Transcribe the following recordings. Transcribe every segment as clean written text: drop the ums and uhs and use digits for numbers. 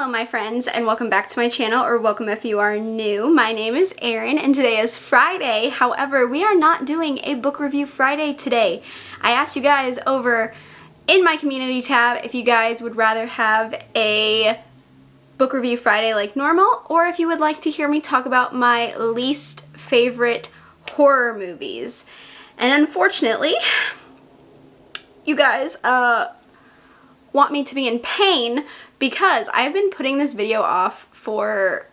Hello my friends, and welcome back to my channel, or welcome if you are new. My name is Erin and today is Friday. However, we are not doing a book review Friday today. I asked you guys over in my community tab if you guys would rather have a book review Friday like normal, or if you would like to hear me talk about my least favorite horror movies. And unfortunately, you guys want me to be in pain because I've been putting this video off for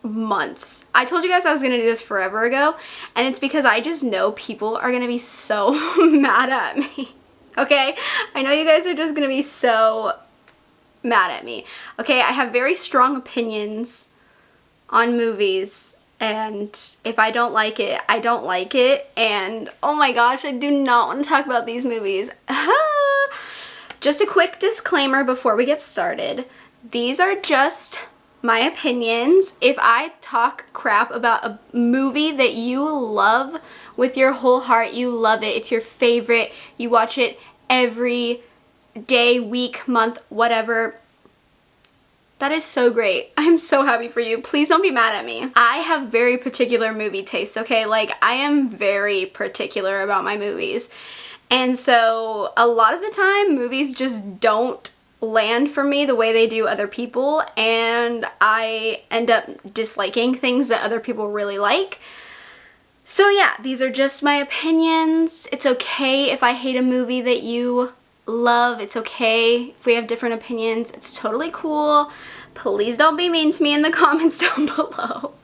months. I told you guys I was gonna do this forever ago, and it's because I just know people are gonna be so mad at me. Okay? I know you guys are just gonna be so mad at me. Okay, I have very strong opinions on movies, and if I don't like it, I don't like it, and oh my gosh, I do not want to talk about these movies. Just a quick disclaimer before we get started. These are just my opinions. If I talk crap about a movie that you love with your whole heart, you love it, it's your favorite, you watch it every day, week, month, whatever, that is so great. I'm so happy for you. Please don't be mad at me. I have very particular movie tastes, okay? Like, I am very particular about my movies. And so a lot of the time, movies just don't land for me the way they do other people, and I end up disliking things that other people really like. So yeah, these are just my opinions. It's okay if I hate a movie that you love. It's okay if we have different opinions. It's totally cool. Please don't be mean to me in the comments down below.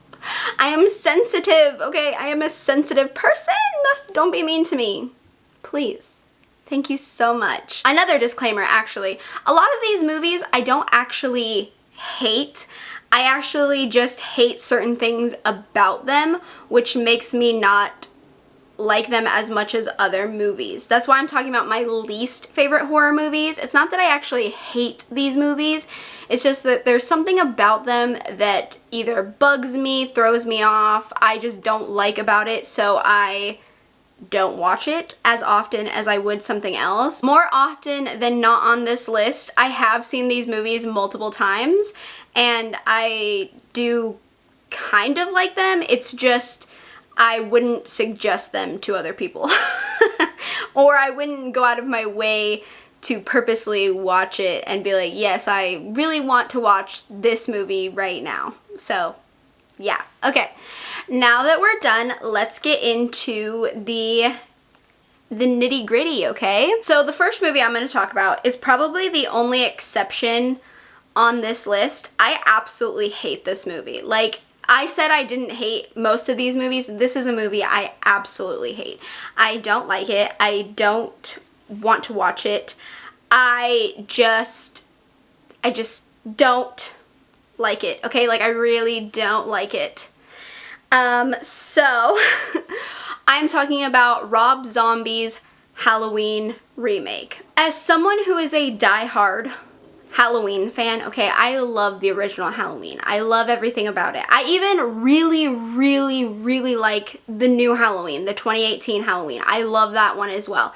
I am sensitive, okay? I am a sensitive person. Don't be mean to me. Please. Thank you so much. Another disclaimer, actually. A lot of these movies I don't actually hate. I actually just hate certain things about them, which makes me not like them as much as other movies. That's why I'm talking about my least favorite horror movies. It's not that I actually hate these movies. It's just that there's something about them that either bugs me, throws me off, I just don't like about it, so I don't watch it as often as I would something else. More often than not on this list, I have seen these movies multiple times, and I do kind of like them. It's just I wouldn't suggest them to other people. Or I wouldn't go out of my way to purposely watch it and be like, yes, I really want to watch this movie right now. So yeah, okay. Now that we're done, let's get into the nitty gritty, okay? So the first movie I'm going to talk about is probably the only exception on this list. I absolutely hate this movie. Like, I said I didn't hate most of these movies. This is a movie I absolutely hate. I don't like it. I don't want to watch it. I just don't like it, okay? Like, I really don't like it. So I'm talking about Rob Zombie's Halloween remake. As someone who is a die-hard Halloween fan, okay, I love the original Halloween. I love everything about it. I even really like the new Halloween, the 2018 Halloween. I love that one as well.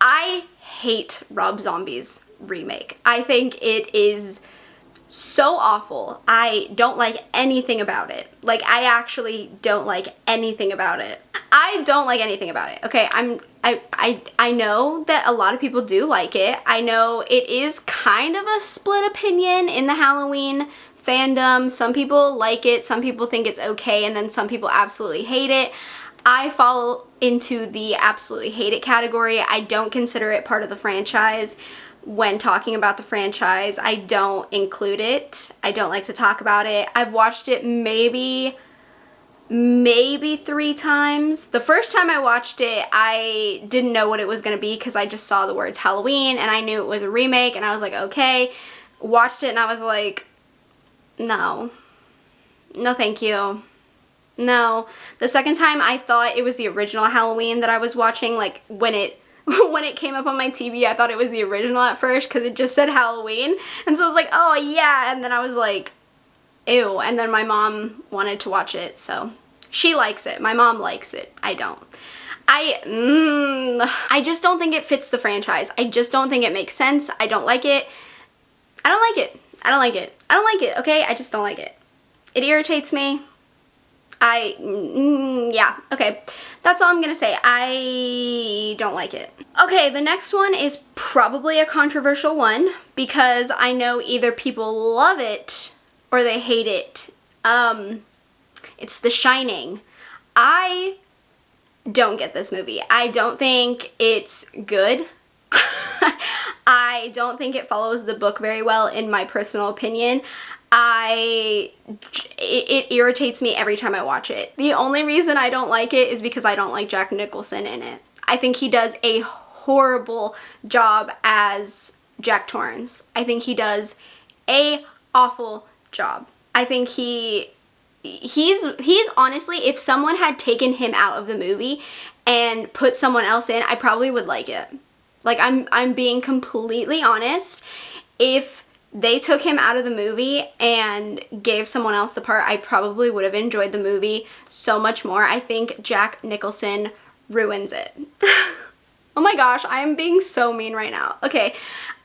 I hate Rob Zombie's remake. I think it is so awful. I don't like anything about it. Like, I actually don't like anything about it. I don't like anything about it. Okay, I know that a lot of people do like it. I know it is kind of a split opinion in the Halloween fandom. Some people like it, some people think it's okay, and then some people absolutely hate it. I fall into the absolutely hate it category. I don't consider it part of the franchise. When talking about the franchise, I don't include it. I don't like to talk about it. I've watched it maybe 3 times. The first time I watched it, I didn't know what it was gonna be because I just saw the words Halloween and I knew it was a remake, and I was like, okay. Watched it and I was like, no. No thank you. No. The second time I thought it was the original Halloween that I was watching, like when it came up on my TV, I thought it was the original at first because it just said Halloween. And so I was like, oh yeah, and then I was like, ew. And then my mom wanted to watch it, so she likes it. My mom likes it. I don't. I just don't think it fits the franchise. I just don't think it makes sense. I don't like it. I don't like it. I don't like it. I don't like it, okay? I just don't like it. It irritates me. Yeah, okay. That's all I'm gonna say. I don't like it. Okay, the next one is probably a controversial one because I know either people love it or they hate it. It's The Shining. I don't get this movie. I don't think it's good. I don't think it follows the book very well, in my personal opinion. It irritates me every time I watch it. The only reason I don't like it is because I don't like Jack Nicholson in it. I think he does a horrible job as Jack Torrance. I think he does a awful job. I think he's honestly, if someone had taken him out of the movie and put someone else in, I probably would like it. Like, I'm being completely honest. If they took him out of the movie and gave someone else the part, I probably would have enjoyed the movie so much more. I think Jack Nicholson ruins it. Oh my gosh, I am being so mean right now. Okay,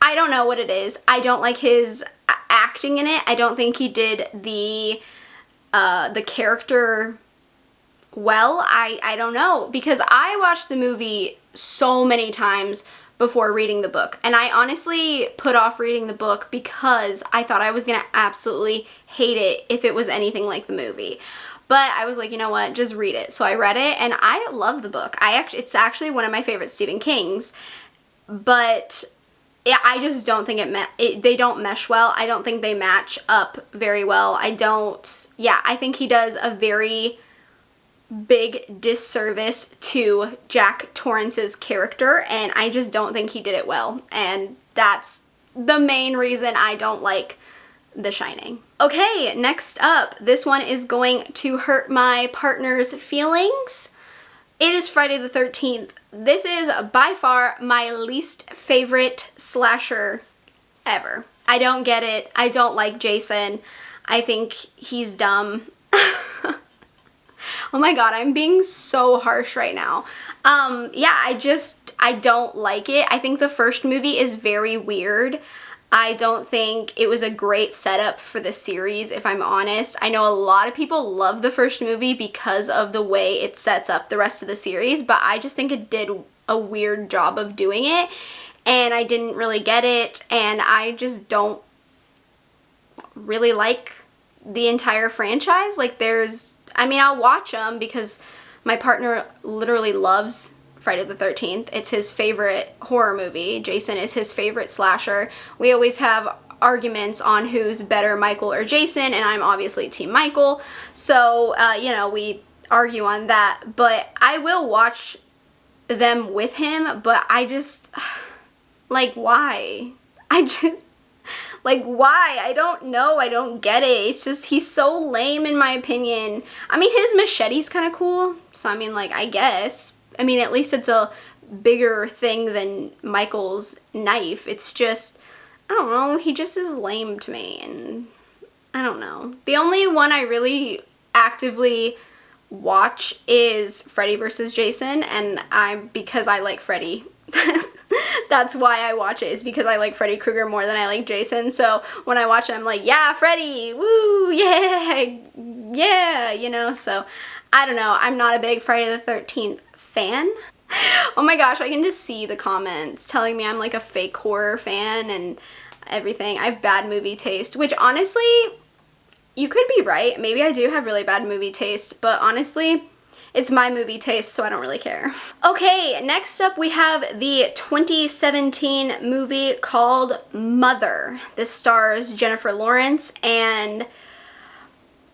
I don't know what it is. I don't like his acting in it. I don't think he did the character well. I don't know, because I watched the movie so many times before reading the book, and I honestly put off reading the book because I thought I was gonna absolutely hate it if it was anything like the movie. But I was like, you know what, just read it. So I read it and I love the book. It's actually one of my favorite Stephen King's, but yeah, I just don't think they don't mesh well. I don't think they match up very well. I think he does a very big disservice to Jack Torrance's character, and I just don't think he did it well, and that's the main reason I don't like The Shining. Okay, next up, this one is going to hurt my partner's feelings. It is Friday the 13th. This is by far my least favorite slasher ever. I don't get it. I don't like Jason. I think he's dumb. Oh my god, I'm being so harsh right now. Yeah, I don't like it. I think the first movie is very weird. I don't think it was a great setup for the series, if I'm honest. I know a lot of people love the first movie because of the way it sets up the rest of the series, but I just think it did a weird job of doing it, and I didn't really get it, and I just don't really like the entire franchise. Like, I mean, I'll watch them because my partner literally loves Friday the 13th. It's his favorite horror movie. Jason is his favorite slasher. We always have arguments on who's better, Michael or Jason, and I'm obviously Team Michael. So, you know, we argue on that. But I will watch them with him, but I just, like, why? Like, why? I don't know. I don't get it. It's just, he's so lame in my opinion. I mean, his machete's kind of cool. So, I mean, like, I guess. I mean, at least it's a bigger thing than Michael's knife. It's just, I don't know. He just is lame to me. And I don't know. The only one I really actively watch is Freddy vs. Jason. And because I like Freddy. That's why I watch it, is because I like Freddy Krueger more than I like Jason. So when I watch it, I'm like, yeah, Freddy, woo, yeah, yeah, you know. So I don't know. I'm not a big Friday the 13th fan. Oh my gosh, I can just see the comments telling me I'm like a fake horror fan and everything. I have bad movie taste, which honestly, you could be right. Maybe I do have really bad movie taste, but honestly, it's my movie taste, so I don't really care. Okay, next up we have the 2017 movie called Mother. This stars Jennifer Lawrence, and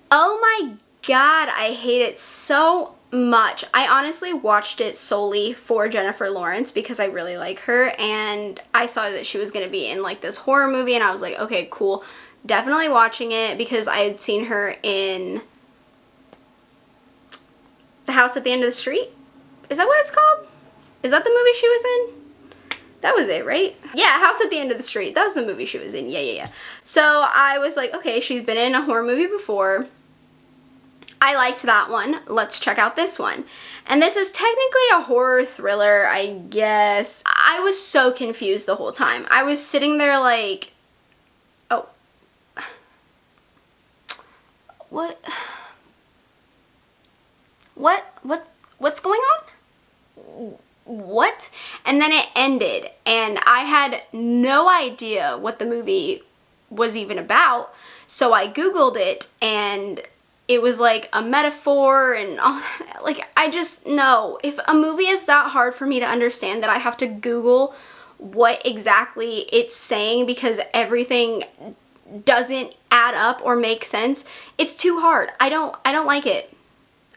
oh my god, I hate it so much. I honestly watched it solely for Jennifer Lawrence because I really like her, and I saw that she was going to be in like this horror movie, and I was like, okay, cool. Definitely watching it because I had seen her in The House at the End of the Street. Is that what it's called? Is that the movie she was in? That was it, right? Yeah, House at the End of the Street. That was the movie she was in. Yeah. So I was like, okay, she's been in a horror movie before. I liked that one. Let's check out this one. And this is technically a horror thriller, I guess. I was so confused the whole time. I was sitting there like, oh, What? What's going on? What? And then it ended, and I had no idea what the movie was even about, so I Googled it, and it was like a metaphor and all that. Like, I just know, if a movie is that hard for me to understand that I have to Google what exactly it's saying because everything doesn't add up or make sense, it's too hard. I don't like it.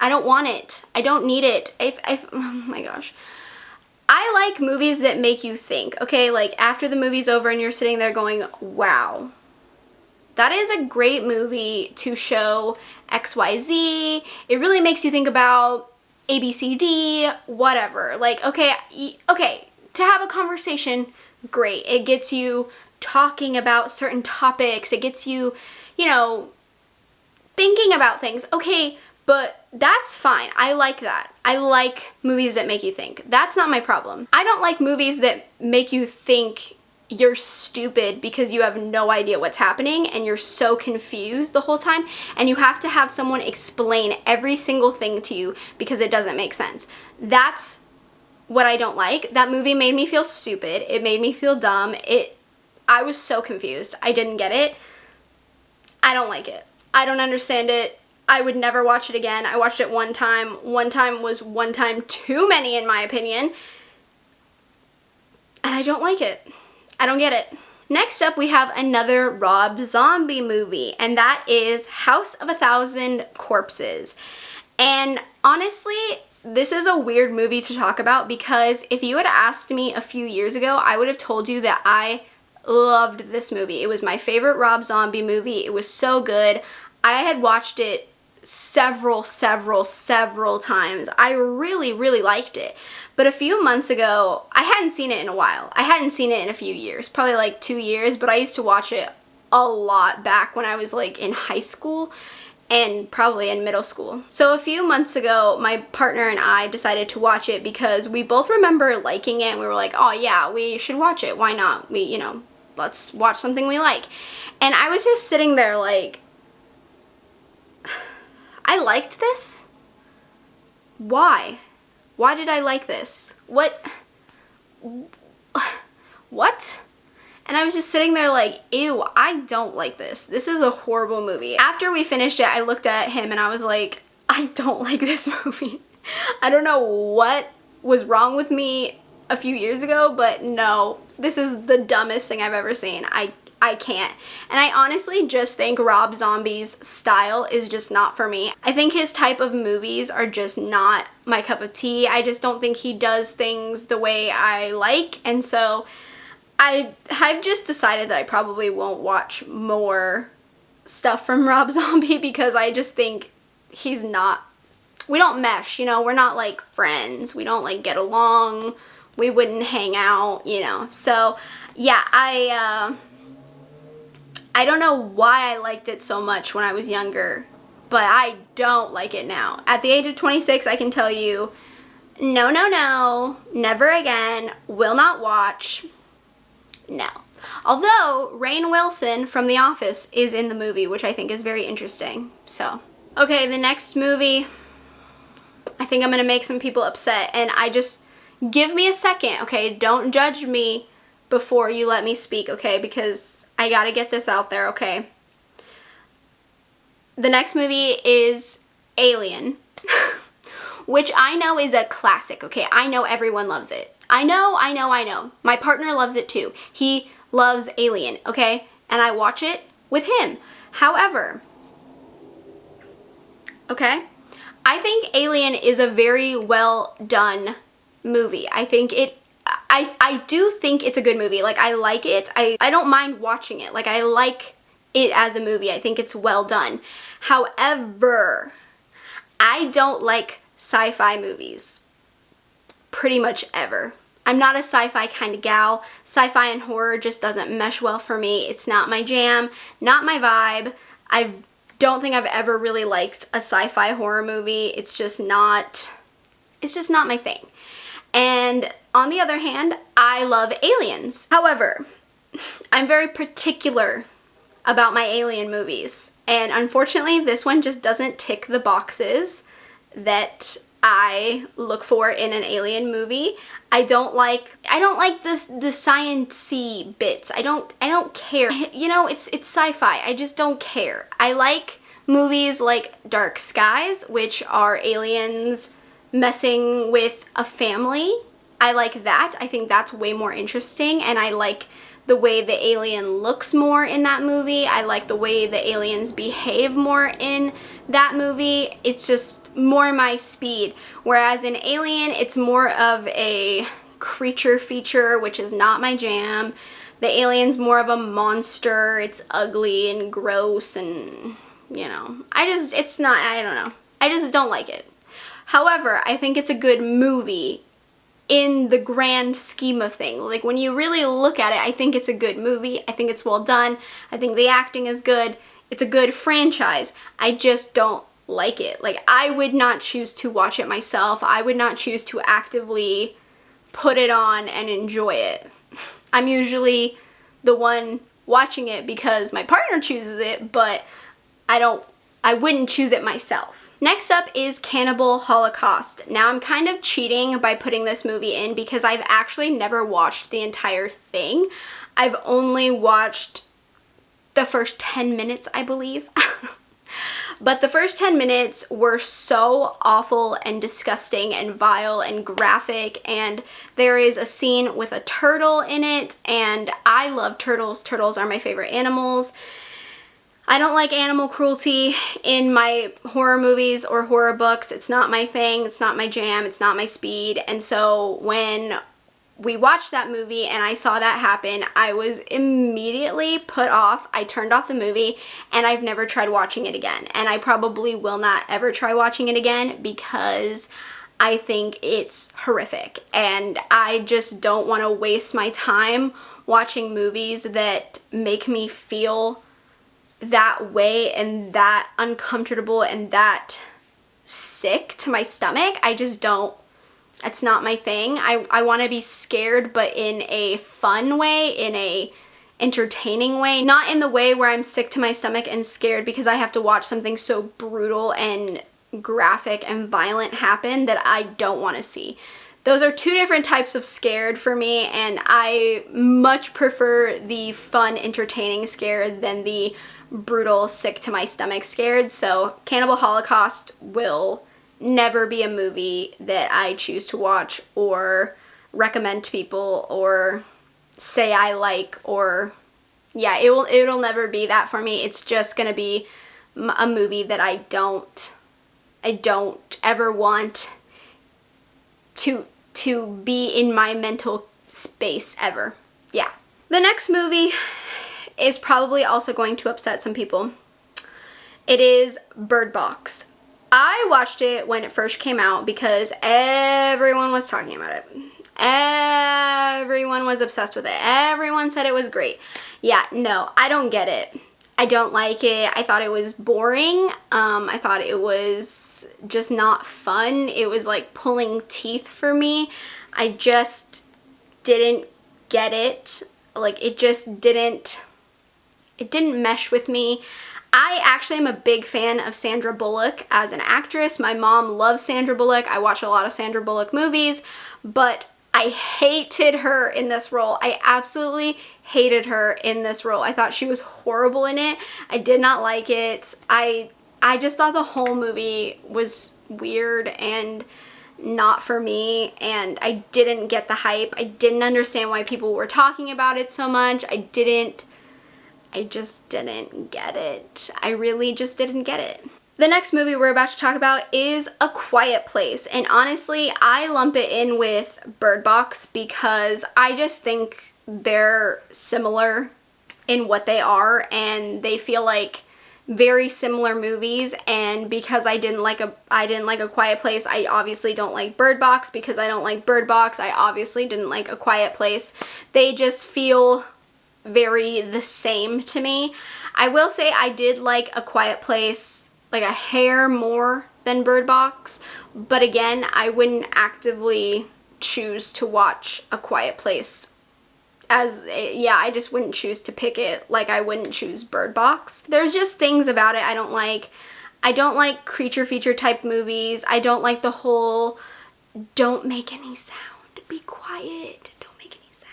I don't want it. I don't need it. Oh my gosh. I like movies that make you think, okay? Like, after the movie's over and you're sitting there going, wow, that is a great movie to show XYZ. It really makes you think about ABCD, whatever. Like, okay, to have a conversation, great. It gets you talking about certain topics. It gets you, you know, thinking about things. Okay, but that's fine. I like that. I like movies that make you think. That's not my problem. I don't like movies that make you think you're stupid because you have no idea what's happening and you're so confused the whole time and you have to have someone explain every single thing to you because it doesn't make sense. That's what I don't like. That movie made me feel stupid. It made me feel dumb. I was so confused. I didn't get it. I don't like it. I don't understand it. I would never watch it again. I watched it one time. One time was one time too many in my opinion. And I don't like it. I don't get it. Next up, we have another Rob Zombie movie, and that is House of a Thousand Corpses. And honestly, this is a weird movie to talk about because if you had asked me a few years ago, I would have told you that I loved this movie. It was my favorite Rob Zombie movie. It was so good. I had watched it several times. I really liked it. But a few months ago, I hadn't seen it in a while. I hadn't seen it in a few years, probably like 2 years, but I used to watch it a lot back when I was like in high school and probably in middle school. So a few months ago, my partner and I decided to watch it because we both remember liking it and we were like, oh yeah, we should watch it. Why not? We, you know, let's watch something we like. And I was just sitting there like, I liked this? Why? Why did I like this? What? And I was just sitting there like, ew, I don't like this. This is a horrible movie. After we finished it, I looked at him and I was like, I don't like this movie. I don't know what was wrong with me a few years ago, but no, this is the dumbest thing I've ever seen. I can't. And I honestly just think Rob Zombie's style is just not for me. I think his type of movies are just not my cup of tea. I just don't think he does things the way I like, and so I've just decided that I probably won't watch more stuff from Rob Zombie because I just think he's not, we don't mesh, you know, we're not like friends. We don't like get along. We wouldn't hang out, you know. So yeah, I don't know why I liked it so much when I was younger, but I don't like it now. At the age of 26, I can tell you, no, never again, will not watch, no. Although, Rainn Wilson from The Office is in the movie, which I think is very interesting, so. Okay, the next movie, I think I'm gonna make some people upset, and give me a second, okay? Don't judge me before you let me speak, okay? Because I gotta get this out there, okay? The next movie is Alien, which I know is a classic, okay? I know everyone loves it. I know. My partner loves it too. He loves Alien, okay? And I watch it with him. However, okay, I think Alien is a very well done movie. I do think it's a good movie. Like, I like it. I don't mind watching it. Like, I like it as a movie. I think it's well done. However, I don't like sci-fi movies pretty much ever. I'm not a sci-fi kind of gal. Sci-fi and horror just doesn't mesh well for me. It's not my jam, not my vibe. I don't think I've ever really liked a sci-fi horror movie. It's just not my thing. And on the other hand, I love aliens. However, I'm very particular about my alien movies. And unfortunately, this one just doesn't tick the boxes that I look for in an alien movie. I don't like the science-y bits. I don't care. You know, it's sci-fi. I just don't care. I like movies like Dark Skies, which are aliens messing with a family. I like that. I think that's way more interesting, and I like the way the alien looks more in that movie. I like the way the aliens behave more in that movie. It's just more my speed. Whereas in Alien, it's more of a creature feature, which is not my jam. The alien's more of a monster. It's ugly and gross, and you know, I don't know. I just don't like it. However, I think it's a good movie in the grand scheme of things. Like, when you really look at it, I think it's a good movie. I think it's well done. I think the acting is good. It's a good franchise. I just don't like it. Like, I would not choose to watch it myself. I would not choose to actively put it on and enjoy it. I'm usually the one watching it because my partner chooses it, but I wouldn't choose it myself. Next up is Cannibal Holocaust. Now, I'm kind of cheating by putting this movie in because I've actually never watched the entire thing. I've only watched the first 10 minutes, I believe. But the first 10 minutes were so awful and disgusting and vile and graphic, and there is a scene with a turtle in it, and I love turtles. Turtles are my favorite animals. I don't like animal cruelty in my horror movies or horror books. It's not my thing. It's not my jam. It's not my speed. And so when we watched that movie and I saw that happen, I was immediately put off. I turned off the movie, and I've never tried watching it again. And I probably will not ever try watching it again because I think it's horrific. And I just don't want to waste my time watching movies that make me feel that way and that uncomfortable and that sick to my stomach. I just don't. It's not my thing. I want to be scared, but in a fun way, in a entertaining way, not in the way where I'm sick to my stomach and scared because I have to watch something so brutal and graphic and violent happen that I don't want to see. Those are two different types of scared for me, and I much prefer the fun, entertaining scared than the brutal, sick to my stomach scared. So Cannibal Holocaust will never be a movie that I choose to watch or recommend to people or say I like, or yeah, it'll never be that for me. It's just gonna be a movie that I don't ever want to be in my mental space ever. Yeah. The next movie is probably also going to upset some people. It is Bird Box. I watched it when it first came out because everyone was talking about it. Everyone was obsessed with it. Everyone said it was great. Yeah, no, I don't get it. I don't like it. I thought it was boring. I thought it was just not fun. It was like pulling teeth for me. I just didn't get it. Like, it didn't mesh with me. I actually am a big fan of Sandra Bullock as an actress. My mom loves Sandra Bullock. I watch a lot of Sandra Bullock movies, but I hated her in this role. I absolutely hated her in this role. I thought she was horrible in it. I did not like it. I just thought the whole movie was weird and not for me, and I didn't get the hype. I didn't understand why people were talking about it so much. I just didn't get it. I really just didn't get it. The next movie we're about to talk about is A Quiet Place, and honestly, I lump it in with Bird Box because I just think they're similar in what they are, and they feel like very similar movies. And because I didn't like A Quiet Place, I obviously don't like Bird Box. Because I don't like Bird Box, I obviously didn't like A Quiet Place. They just feel very the same to me. I will say I did like A Quiet Place like a hair more than Bird Box, but again, I wouldn't actively choose to watch A Quiet Place yeah, I just wouldn't choose to pick it like I wouldn't choose Bird Box. There's just things about it I don't like. I don't like creature feature type movies. I don't like the whole don't make any sound, be quiet, don't make any sound.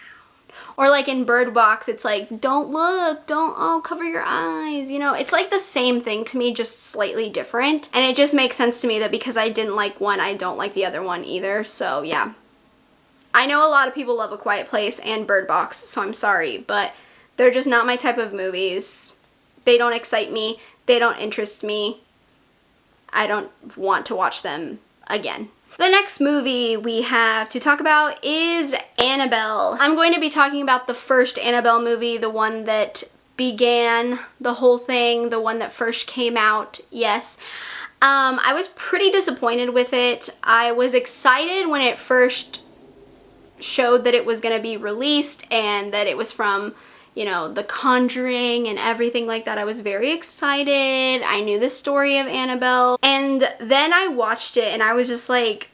Or like in Bird Box, it's like don't look, oh, cover your eyes, you know. It's like the same thing to me, just slightly different. And it just makes sense to me that because I didn't like one, I don't like the other one either. So yeah. I know a lot of people love A Quiet Place and Bird Box, so I'm sorry, but they're just not my type of movies. They don't excite me. They don't interest me. I don't want to watch them again. The next movie we have to talk about is Annabelle. I'm going to be talking about the first Annabelle movie, the one that began the whole thing, the one that first came out, yes. I was pretty disappointed with it. I was excited when it first showed that it was going to be released and that it was from, you know, The Conjuring and everything like that. I was very excited. I knew the story of Annabelle. And then I watched it and I was just like,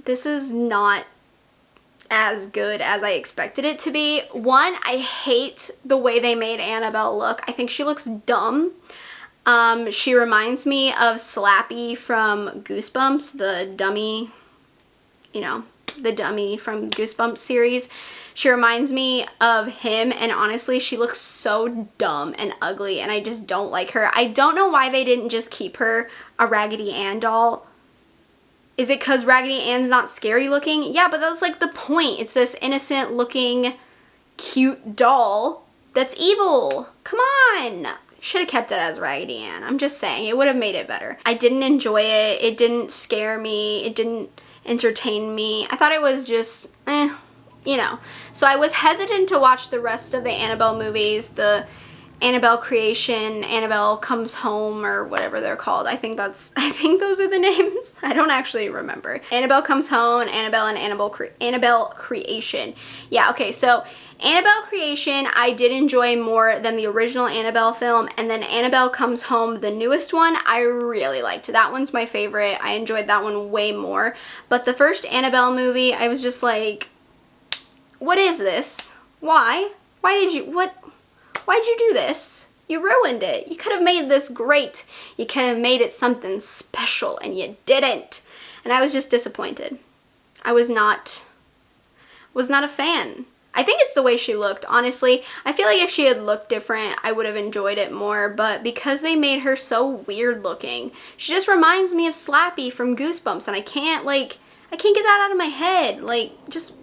this is not as good as I expected it to be. One, I hate the way they made Annabelle look. I think she looks dumb. She reminds me of Slappy from Goosebumps, the dummy, you know, the dummy from Goosebumps series. She reminds me of him, and honestly, she looks so dumb and ugly, and I just don't like her. I don't know why they didn't just keep her a Raggedy Ann doll. Is it because Raggedy Ann's not scary looking? Yeah, but that's like the point. It's this innocent looking, cute doll that's evil. Come on! Should have kept it as Raggedy Ann. I'm just saying, it would have made it better. I didn't enjoy it. It didn't scare me. It didn't entertain me. I thought it was just, you know. So I was hesitant to watch the rest of the Annabelle movies, the Annabelle Creation, Annabelle Comes Home, or whatever they're called. I think those are the names. I don't actually remember. Annabelle Comes Home and Annabelle Creation. Yeah, okay, so Annabelle Creation I did enjoy more than the original Annabelle film, and then Annabelle Comes Home, the newest one, I really liked. That one's my favorite. I enjoyed that one way more. But the first Annabelle movie, I was just like, what is this? Why? Why'd you do this? You ruined it. You could have made this great. You could have made it something special, and you didn't. And I was just disappointed. I was not a fan. I think it's the way she looked, honestly. I feel like if she had looked different, I would have enjoyed it more, but because they made her so weird looking, she just reminds me of Slappy from Goosebumps, and I can't get that out of my head. Like, just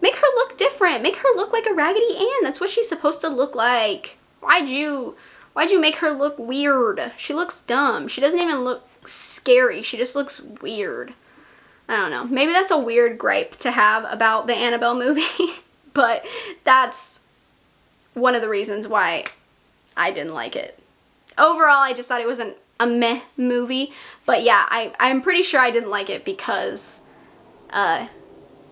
make her look different. Make her look like a Raggedy Ann. That's what she's supposed to look like. Why'd you make her look weird? She looks dumb. She doesn't even look scary. She just looks weird. I don't know. Maybe that's a weird gripe to have about the Annabelle movie. But that's one of the reasons why I didn't like it. Overall, I just thought it was a meh movie. But yeah, I'm pretty sure I didn't like it because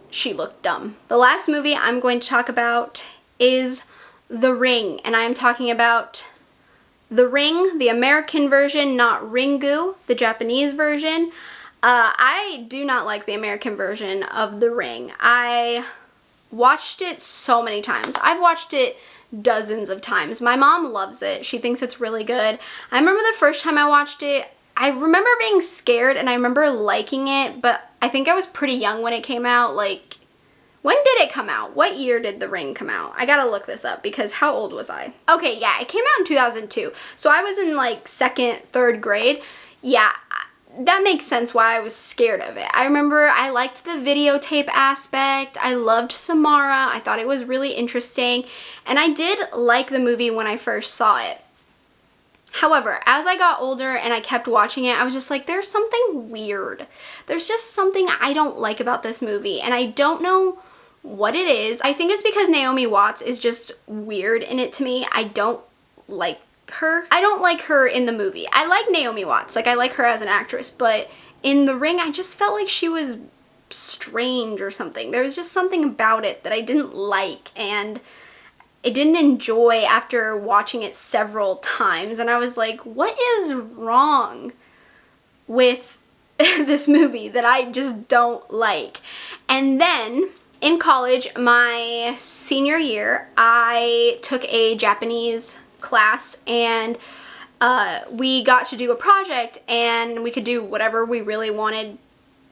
she looked dumb. The last movie I'm going to talk about is The Ring. And I'm talking about The Ring, the American version, not Ringu, the Japanese version. I do not like the American version of The Ring. I watched it so many times. I've watched it dozens of times. My mom loves it. She thinks it's really good. I remember the first time I watched it, I remember being scared and I remember liking it, but I think I was pretty young when it came out. Like, when did it come out? What year did The Ring come out? I gotta look this up because how old was I? Okay, yeah, it came out in 2002. So I was in like 2nd, 3rd grade. Yeah, that makes sense why I was scared of it. I remember I liked the videotape aspect. I loved Samara. I thought it was really interesting. And I did like the movie when I first saw it. However, as I got older and I kept watching it, I was just like, there's something weird. There's just something I don't like about this movie. And I don't know what it is. I think it's because Naomi Watts is just weird in it to me. I don't like her. I don't like her in the movie. I like Naomi Watts, like I like her as an actress, but in The Ring I just felt like she was strange or something. There was just something about it that I didn't like and I didn't enjoy after watching it several times, and I was like, what is wrong with this movie that I just don't like? And then in college, my senior year, I took a Japanese class, and we got to do a project, and we could do whatever we really wanted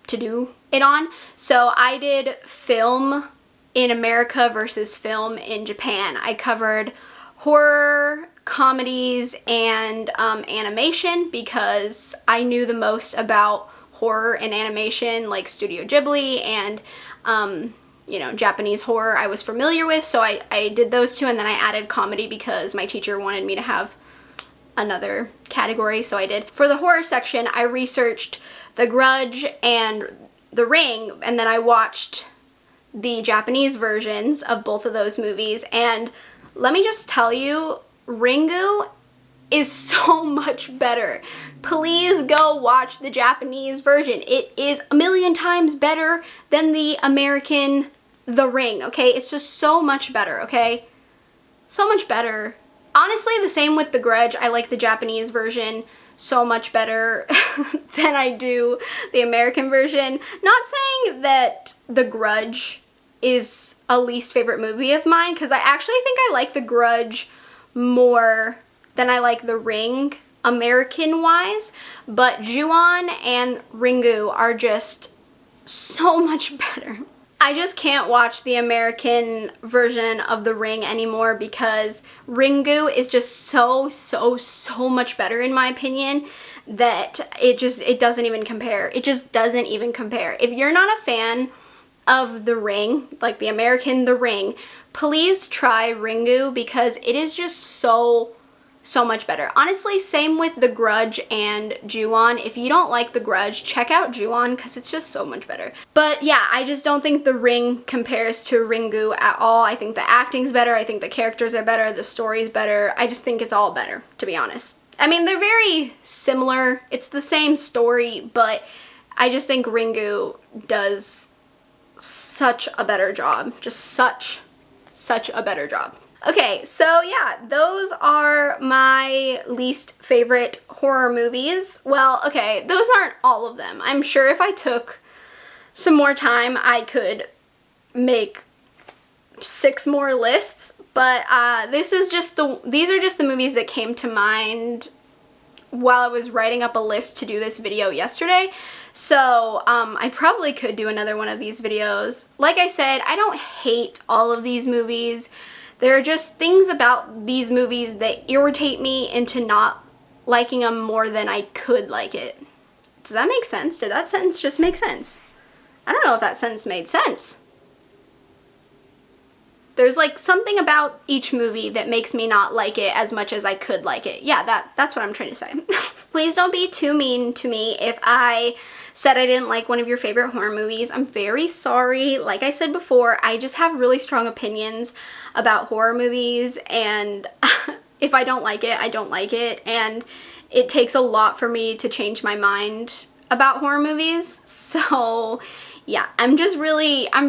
to do it on. So I did film in America versus film in Japan. I covered horror, comedies, and animation, because I knew the most about horror and animation, like Studio Ghibli and you know, Japanese horror I was familiar with, so I did those two, and then I added comedy because my teacher wanted me to have another category, so I did. For the horror section, I researched The Grudge and The Ring, and then I watched the Japanese versions of both of those movies, and let me just tell you, Ringu is so much better. Please go watch the Japanese version. It is a million times better than the American The Ring, okay? It's just so much better, okay? So much better. Honestly, the same with The Grudge. I like the Japanese version so much better than I do the American version. Not saying that The Grudge is a least favorite movie of mine, because I actually think I like The Grudge more than I like The Ring, American-wise, but Ju-on and Ringu are just so much better. I just can't watch the American version of The Ring anymore, because Ringu is just so much better in my opinion, that it doesn't even compare. It just doesn't even compare. If you're not a fan of The Ring, like the American The Ring, please try Ringu, because it is just so much better. Honestly, same with The Grudge and Ju-on. If you don't like The Grudge, check out Ju-on, because it's just so much better. But yeah, I just don't think The Ring compares to Ringu at all. I think the acting's better, I think the characters are better, the story's better. I just think it's all better, to be honest. I mean, they're very similar. It's the same story, but I just think Ringu does such a better job. Just such a better job. Okay, so yeah, those are my least favorite horror movies. Well, okay, those aren't all of them. I'm sure if I took some more time, I could make 6 more lists, but these are just the movies that came to mind while I was writing up a list to do this video yesterday. So I probably could do another one of these videos. Like I said, I don't hate all of these movies. There are just things about these movies that irritate me into not liking them more than I could like it. Does that make sense? Did that sentence just make sense? I don't know if that sentence made sense. There's like something about each movie that makes me not like it as much as I could like it. Yeah, that's what I'm trying to say. Please don't be too mean to me if I said I didn't like one of your favorite horror movies. I'm very sorry. Like I said before, I just have really strong opinions about horror movies, and if I don't like it, I don't like it, and it takes a lot for me to change my mind about horror movies. So yeah, I'm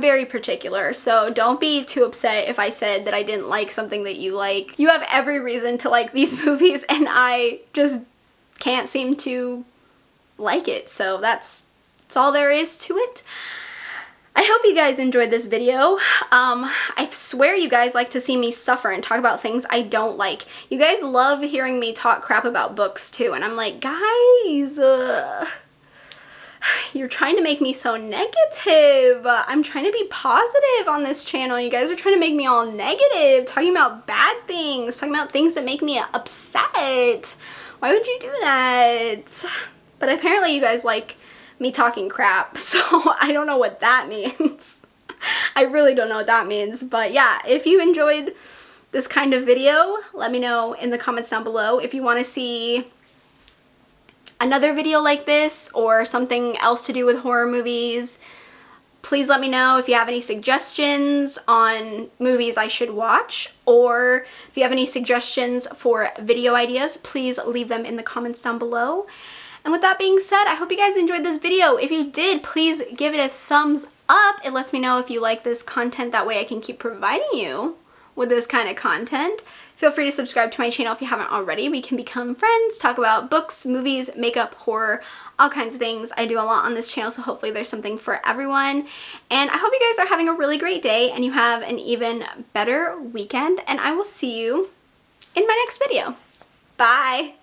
very particular, so don't be too upset if I said that I didn't like something that you like. You have every reason to like these movies, and I just can't seem to like it, so that's all there is to it. I hope you guys enjoyed this video. I swear you guys like to see me suffer and talk about things I don't like. You guys love hearing me talk crap about books too, and I'm like, guys, you're trying to make me so negative. I'm trying to be positive on this channel. You guys are trying to make me all negative, talking about bad things, talking about things that make me upset. Why would you do that? But apparently you guys like me talking crap, so I don't know what that means. I really don't know what that means, but yeah, if you enjoyed this kind of video, let me know in the comments down below. If you want to see another video like this or something else to do with horror movies, please let me know. If you have any suggestions on movies I should watch, or if you have any suggestions for video ideas, please leave them in the comments down below. And with that being said, I hope you guys enjoyed this video. If you did, please give it a thumbs up. It lets me know if you like this content. That way I can keep providing you with this kind of content. Feel free to subscribe to my channel if you haven't already. We can become friends, talk about books, movies, makeup, horror, all kinds of things. I do a lot on this channel, so hopefully there's something for everyone. And I hope you guys are having a really great day and you have an even better weekend, and I will see you in my next video. Bye!